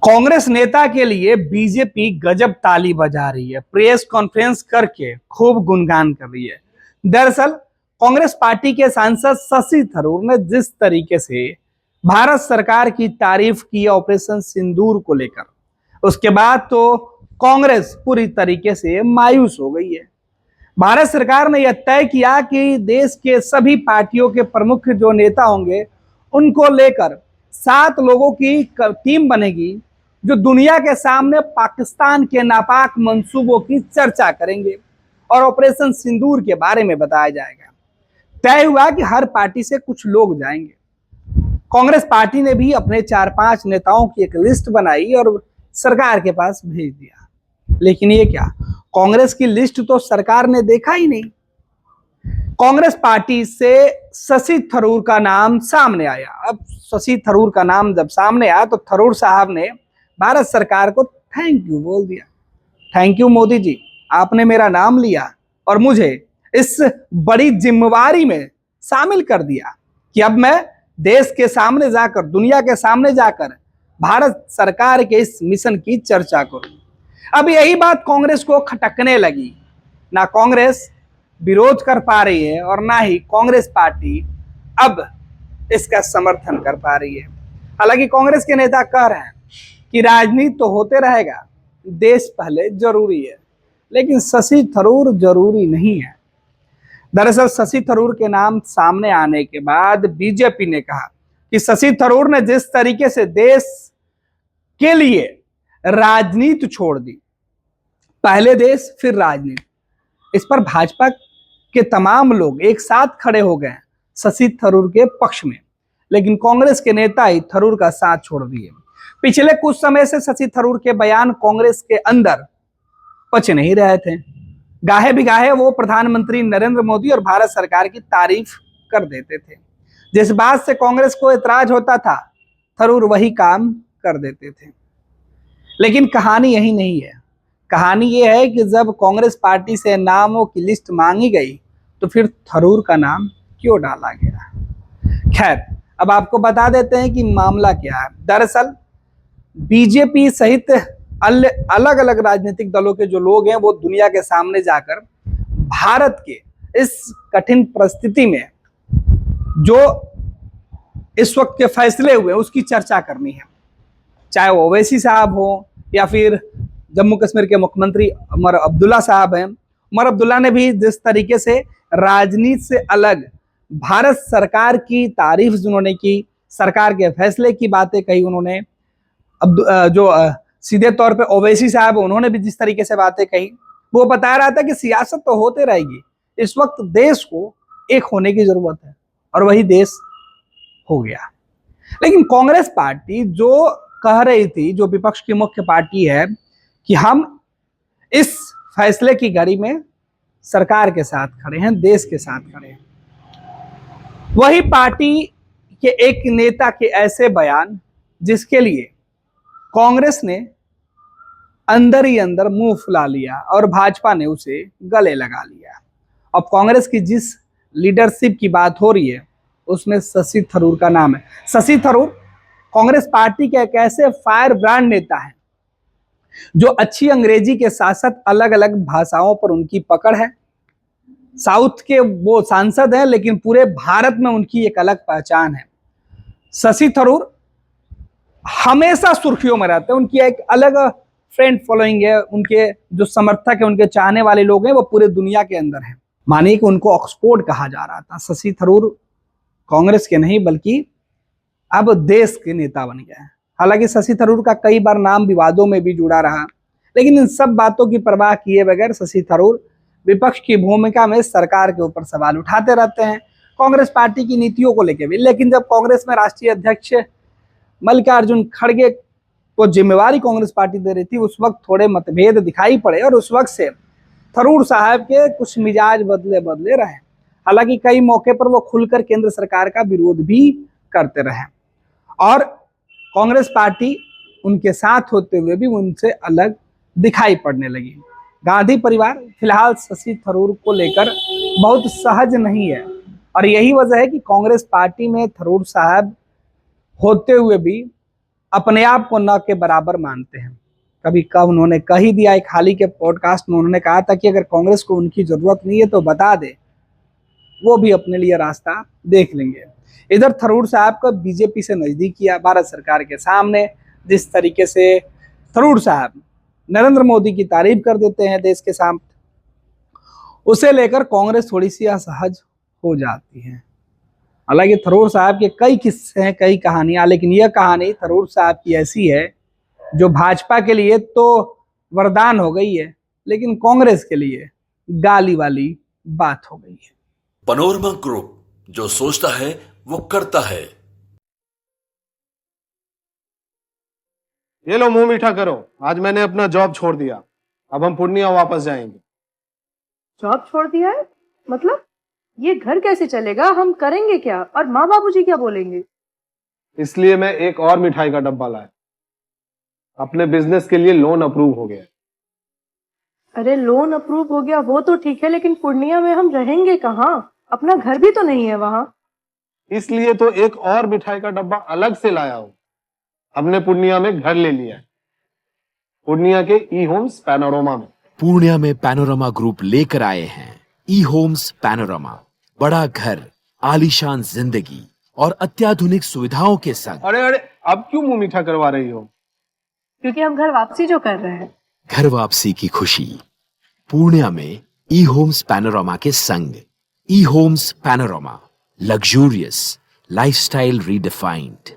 कांग्रेस नेता के लिए बीजेपी गजब ताली बजा रही है। प्रेस कॉन्फ्रेंस करके खूब गुणगान कर रही है। दरअसल कांग्रेस पार्टी के सांसद शशि थरूर ने जिस तरीके से भारत सरकार की तारीफ की ऑपरेशन सिंदूर को लेकर, उसके बाद तो कांग्रेस पूरी तरीके से मायूस हो गई है। भारत सरकार ने यह तय किया कि देश के सभी पार्टियों के प्रमुख जो नेता होंगे उनको लेकर 7 लोगों की टीम बनेगी जो दुनिया के सामने पाकिस्तान के नापाक मंसूबों की चर्चा करेंगे और ऑपरेशन सिंदूर के बारे में बताया जाएगा। तय हुआ कि हर पार्टी से कुछ लोग जाएंगे। कांग्रेस पार्टी ने भी अपने 4-5 नेताओं की एक लिस्ट बनाई और सरकार के पास भेज दिया। लेकिन ये क्या, कांग्रेस की लिस्ट तो सरकार ने देखा ही नहीं। कांग्रेस पार्टी से शशि थरूर का नाम सामने आया। अब शशि थरूर का नाम जब सामने आया तो थरूर साहब ने भारत सरकार को थैंक यू बोल दिया। थैंक यू मोदी जी, आपने मेरा नाम लिया और मुझे इस बड़ी जिम्मेवारी में शामिल कर दिया कि अब मैं देश के सामने जाकर, दुनिया के सामने जाकर भारत सरकार के इस मिशन की चर्चा करूं। अब यही बात कांग्रेस को खटकने लगी। ना कांग्रेस विरोध कर पा रही है और ना ही कांग्रेस पार्टी अब इसका समर्थन कर पा रही है। हालांकि कांग्रेस के नेता कह रहे हैं कि राजनीति तो होते रहेगा, देश पहले जरूरी है, लेकिन शशि थरूर जरूरी नहीं है। दरअसल शशि थरूर के नाम सामने आने के बाद बीजेपी ने कहा कि शशि थरूर ने जिस तरीके से देश के लिए राजनीति छोड़ दी, पहले देश फिर राजनीति, इस पर भाजपा के तमाम लोग एक साथ खड़े हो गए शशि थरूर के पक्ष में। लेकिन कांग्रेस के नेता ही थरूर का साथ छोड़ दिए। पिछले कुछ समय से शशि थरूर के बयान कांग्रेस के अंदर पच नहीं रहे थे। गाहे बिगाहे वो प्रधानमंत्री नरेंद्र मोदी और भारत सरकार की तारीफ कर देते थे। जिस बात से कांग्रेस को एतराज होता था, थरूर वही काम कर देते थे। लेकिन कहानी यही नहीं है। कहानी यह है कि जब कांग्रेस पार्टी से नामों की लिस्ट मांगी गई तो फिर थरूर का नाम क्यों डाला गया। खैर, अब आपको बता देते हैं कि मामला क्या है। दरअसल बीजेपी सहित अलग अलग राजनीतिक दलों के जो लोग हैं वो दुनिया के सामने जाकर भारत के इस कठिन परिस्थिति में जो इस वक्त के फैसले हुए उसकी चर्चा करनी है। चाहे वो ओवैसी साहब हो या फिर जम्मू कश्मीर के मुख्यमंत्री उमर अब्दुल्ला साहब हैं। उमर अब्दुल्ला ने भी जिस तरीके से राजनीति से अलग भारत सरकार की तारीफ जिन्होंने की, सरकार के फैसले की बातें कही उन्होंने, जो सीधे तौर पे ओवैसी साहब उन्होंने भी जिस तरीके से बातें कही, वो बता रहा था कि सियासत तो होते रहेगी, इस वक्त देश को एक होने की जरूरत है, और वही देश हो गया। लेकिन कांग्रेस पार्टी जो कह रही थी, जो विपक्ष की मुख्य पार्टी है, कि हम इस फैसले की घड़ी में सरकार के साथ खड़े हैं, देश के साथ खड़े हैं, वही पार्टी के एक नेता के ऐसे बयान जिसके लिए कांग्रेस ने अंदर ही अंदर मुंह फुला लिया और भाजपा ने उसे गले लगा लिया। अब कांग्रेस की जिस लीडरशिप की बात हो रही है उसमें शशि थरूर का नाम है। शशि थरूर कांग्रेस पार्टी के एक ऐसे फायर ब्रांड नेता हैं जो अच्छी अंग्रेजी के साथ साथ अलग अलग भाषाओं पर उनकी पकड़ है। साउथ के वो सांसद हैं, लेकिन पूरे भारत में उनकी एक अलग पहचान है। शशि थरूर हमेशा सुर्खियों में रहते हैं। उनकी एक अलग फ्रेंड फॉलोइंग है, उनके जो समर्थक है, उनके चाहने वाले लोग हैं, वो पूरे दुनिया के अंदर हैं। मानिए कि उनको ऑक्सफोर्ड कहा जा रहा था। शशि थरूर कांग्रेस के नहीं बल्कि अब देश के नेता बन गए हैं। हालांकि शशि थरूर का कई बार नाम विवादों में भी जुड़ा रहा, लेकिन इन सब बातों की परवाह किए बगैर शशि थरूर विपक्ष की भूमिका में सरकार के ऊपर सवाल उठाते रहते हैं, कांग्रेस पार्टी की नीतियों को लेकर भी। लेकिन जब कांग्रेस में राष्ट्रीय अध्यक्ष मल्लिकार्जुन खड़गे को जिम्मेवारी कांग्रेस पार्टी दे रही थी, उस वक्त थोड़े मतभेद दिखाई पड़े और उस वक्त से थरूर साहब के कुछ मिजाज बदले रहे। हालांकि कई मौके पर वो खुलकर केंद्र सरकार का विरोध भी करते रहे और कांग्रेस पार्टी उनके साथ होते हुए भी उनसे अलग दिखाई पड़ने लगी। गांधी परिवार फिलहाल शशि थरूर को लेकर बहुत सहज नहीं है और यही वजह है कि कांग्रेस पार्टी में थरूर साहब होते हुए भी अपने आप को न के बराबर मानते हैं। कभी कब उन्होंने कह ही दिया, एक हाल ही के पॉडकास्ट में उन्होंने कहा था कि अगर कांग्रेस को उनकी जरूरत नहीं है तो बता दे, वो भी अपने लिए रास्ता देख लेंगे। इधर थरूर साहब का बीजेपी से नजदीकियां भारत सरकार के सामने, जिस तरीके से थरूर साहब नरेंद्र मोदी की तारीफ कर देते हैं देश के सामने, उसे लेकर कांग्रेस थोड़ी सी असहज हो जाती है। हालांकि थरूर साहब के कई किस्से हैं, कई कहानियां, लेकिन यह कहानी थरूर साहब की ऐसी है जो भाजपा के लिए तो वरदान हो गई है, लेकिन कांग्रेस के लिए गाली वाली बात हो गई है। पैनोरमा ग्रुप, जो सोचता है वो करता है। ये लो मुंह मीठा करो, आज मैंने अपना जॉब छोड़ दिया, अब हम पूर्णिया वापस जाएंगे। जॉब छोड़ दिया है? मतलब ये घर कैसे चलेगा? हम करेंगे क्या? और माँ बाबूजी क्या बोलेंगे? इसलिए मैं एक और मिठाई का डब्बा लाया। अपने बिजनेस के लिए लोन अप्रूव हो गया। अरे लोन अप्रूव हो गया वो तो ठीक है, लेकिन पूर्णिया में हम रहेंगे कहाँ? अपना घर भी तो नहीं है वहां। इसलिए तो एक और मिठाई का डब्बा अलग से लाया हूं। हमने पूर्णिया में घर ले लिया है, पूर्णिया के ई होम्स पैनोरमा में। पूर्णिया में पैनोरमा ग्रुप लेकर आए हैं ई होम्स पैनोरमा। बड़ा घर, आलीशान जिंदगी और अत्याधुनिक सुविधाओं के संग। अरे अरे, अब क्यों मुंह मीठा करवा रही हो? क्योंकि हम घर वापसी जो कर रहे हैं। घर वापसी की खुशी पूर्णिया में ई होम्स पैनोरमा के संग। ई homes panorama, luxurious lifestyle redefined.